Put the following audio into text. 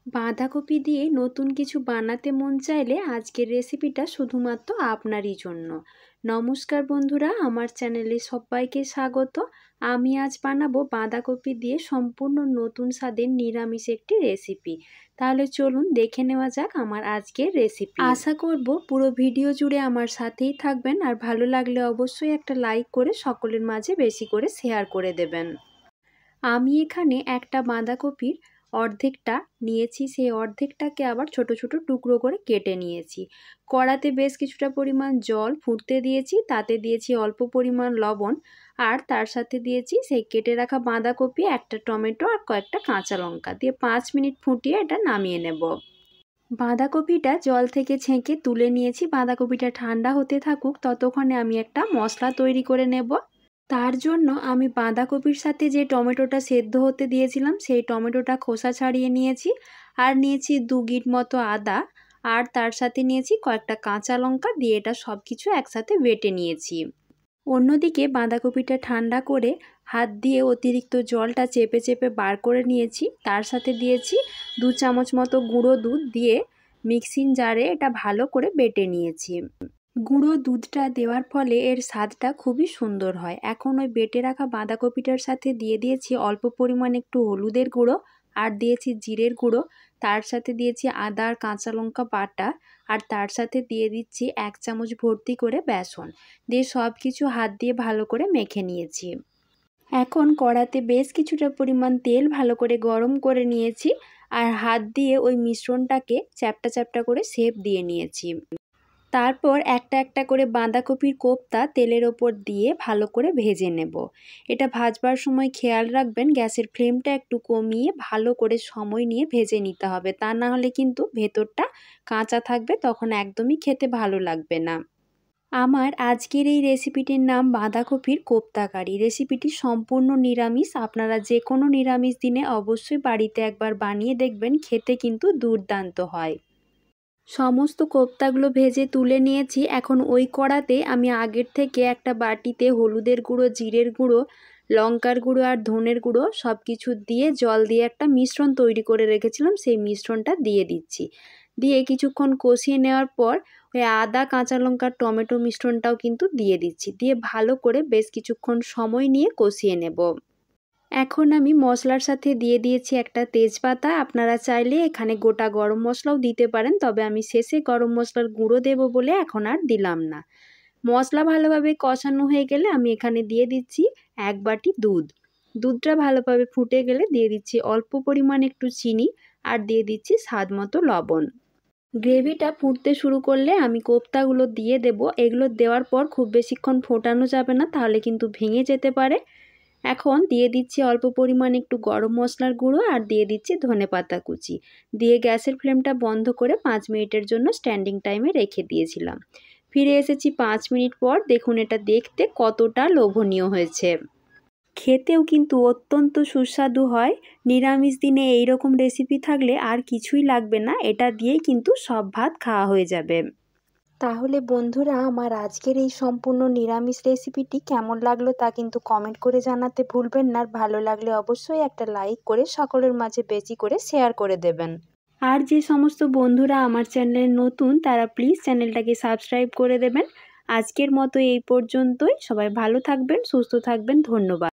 বাঁধাকপি দিয়ে নতুন কিছু বানাতে মন চাইলে আজকের রেসিপিটা শুধুমাত্র আপনারই জন্য। নমস্কার বন্ধুরা, আমার চ্যানেলে সবাইকে স্বাগত। আমি আজ বানাবো বাঁধাকপি দিয়ে সম্পূর্ণ নতুন স্বাদের নিরামিষ একটি রেসিপি। তাহলে চলুন দেখে নেওয়া যাক আমার আজকের রেসিপি। আশা করব পুরো ভিডিও জুড়ে আমার সাথেই থাকবেন, আর ভালো লাগলে অবশ্যই একটা লাইক করে সকলের মাঝে বেশি করে শেয়ার করে দেবেন। আমি এখানে একটা বাঁধাকপির অর্ধেকটা নিয়েছি, সেই অর্ধেকটাকে আবার ছোট ছোট টুকরো করে কেটে নিয়েছি। কড়াতে বেশ কিছুটা পরিমাণ জল ফুটতে দিয়েছি, তাতে দিয়েছি অল্প পরিমাণ লবণ, আর তার সাথে দিয়েছি সেই কেটে রাখা বাঁধাকপি, একটা টমেটো আর কয়েকটা কাঁচা লঙ্কা দিয়ে 5 মিনিট ফুটিয়ে এটা নামিয়ে নেব। বাঁধাকপিটা জল থেকে ছেঁকে তুলে নিয়েছি। বাঁধাকপিটা ঠান্ডা হতে থাকুক, ততক্ষণে আমি একটা মশলা তৈরি করে নেব। তার জন্য আমি বাঁধাকপির সাথে যে টমেটোটা সেদ্ধ হতে দিয়েছিলাম সেই টমেটোটা খোসা ছাড়িয়ে নিয়েছি, আর নিয়েছি 2 গিট মতো আদা, আর তার সাথে নিয়েছি কয়েকটা কাঁচা লঙ্কা দিয়ে এটা সব কিছু একসাথে বেটে নিয়েছি। অন্যদিকে বাঁধাকপিটা ঠান্ডা করে হাত দিয়ে অতিরিক্ত জলটা চেপে চেপে বার করে নিয়েছি। তার সাথে দিয়েছি 2 চামচ মতো গুঁড়ো দুধ দিয়ে মিক্সিং জারে এটা ভালো করে বেটে নিয়েছি। গুঁড়ো দুধটা দেওয়ার ফলে এর স্বাদটা খুবই সুন্দর হয়। এখন ওই বেটে রাখা বাঁধাকপিটার সাথে দিয়ে দিয়েছি অল্প পরিমাণ একটু হলুদের গুঁড়ো, আর দিয়েছি জিরের গুঁড়ো, তার সাথে দিয়েছি আদা আর কাঁচা লঙ্কা বাটা, আর তার সাথে দিয়ে দিচ্ছি 1 চামচ ভর্তি করে বেসন দিয়ে সব কিছু হাত দিয়ে ভালো করে মেখে নিয়েছি। এখন কড়াতে বেশ কিছুটা পরিমাণ তেল ভালো করে গরম করে নিয়েছি, আর হাত দিয়ে ওই মিশ্রণটাকে চ্যাপটা চ্যাপটা করে শেপ দিয়ে নিয়েছি। তারপর একটা একটা করে বাঁধাকপির কোপ্তা তেলের ওপর দিয়ে ভালো করে ভেজে নেব। এটা ভাজবার সময় খেয়াল রাখবেন গ্যাসের ফ্লেমটা একটু কমিয়ে ভালো করে সময় নিয়ে ভেজে নিতে হবে, তা না হলে কিন্তু ভেতরটা কাঁচা থাকবে, তখন একদমই খেতে ভালো লাগবে না। আমার আজকের এই রেসিপিটির নাম বাঁধাকপির কোপ্তা কারি। রেসিপিটি সম্পূর্ণ নিরামিষ। আপনারা যে কোনো নিরামিষ দিনে অবশ্যই বাড়িতে একবার বানিয়ে দেখবেন, খেতে কিন্তু দুর্দান্ত হয়। সমস্ত কোপ্তাগুলো ভেজে তুলে নিয়েছি। এখন ওই কড়াতে আমি আগের থেকে একটা বাটিতে হলুদের গুঁড়ো, জিরের গুঁড়ো, লঙ্কার গুঁড়ো আর ধনের গুঁড়ো সব কিছু দিয়ে জল দিয়ে একটা মিশ্রণ তৈরি করে রেখেছিলাম, সেই মিশ্রণটা দিয়ে দিচ্ছি। দিয়ে কিছুক্ষণ কষিয়ে নেওয়ার পর ওই আদা, কাঁচা লঙ্কা, টমেটো মিশ্রণটাও কিন্তু দিয়ে দিচ্ছি। দিয়ে ভালো করে বেশ কিছুক্ষণ সময় নিয়ে কষিয়ে নেব। এখন আমি মশলার সাথে দিয়ে দিয়েছি একটা তেজপাতা। আপনারা চাইলে এখানে গোটা গরম মশলাও দিতে পারেন, তবে আমি শেষে গরম মশলার গুঁড়ো দেব বলে এখন আর দিলাম না। মশলা ভালোভাবে কষানো হয়ে গেলে আমি এখানে দিয়ে দিচ্ছি 1 বাটি দুধ। দুধটা ভালোভাবে ফুটে গেলে দিয়ে দিচ্ছি অল্প পরিমাণ একটু চিনি, আর দিয়ে দিচ্ছি স্বাদ মতো লবণ। গ্রেভিটা ফুটতে শুরু করলে আমি কোপ্তাগুলো দিয়ে দেব। এগুলো দেওয়ার পর খুব বেশিক্ষণ ফোটানো যাবে না, তাহলে কিন্তু ভেঙে যেতে পারে। এখন দিয়ে দিচ্ছি অল্প পরিমাণ একটু গরম মশলার গুঁড়ো, আর দিয়ে দিচ্ছি ধনেপাতা কুচি দিয়ে গ্যাসের ফ্লেমটা বন্ধ করে 5 মিনিটের জন্য স্ট্যান্ডিং টাইমে রেখে দিয়েছিলাম। ফিরে এসেছি 5 মিনিট পর। দেখুন এটা দেখতে কতটা লোভনীয় হয়েছে। খেতেও কিন্তু অত্যন্ত সুস্বাদু হয়। নিরামিষ দিনে এই রকম রেসিপি থাকলে আর কিছুই লাগবে না, এটা দিয়েই কিন্তু সব ভাত খাওয়া হয়ে যাবে। তাহলে বন্ধুরা, আমার আজকের এই সম্পূর্ণ নিরামিষ রেসিপিটি কেমন লাগলো তা কিন্তু কমেন্ট করে জানাতে ভুলবেন না। আর ভালো লাগলে অবশ্যই একটা লাইক করে সকলের মাঝে বেশি করে শেয়ার করে দেবেন। আর যে সমস্ত বন্ধুরা আমার চ্যানেলে নতুন, তারা প্লিজ চ্যানেলটাকে সাবস্ক্রাইব করে দেবেন। আজকের মতো এই পর্যন্তই। সবাই ভালো থাকবেন, সুস্থ থাকবেন। ধন্যবাদ।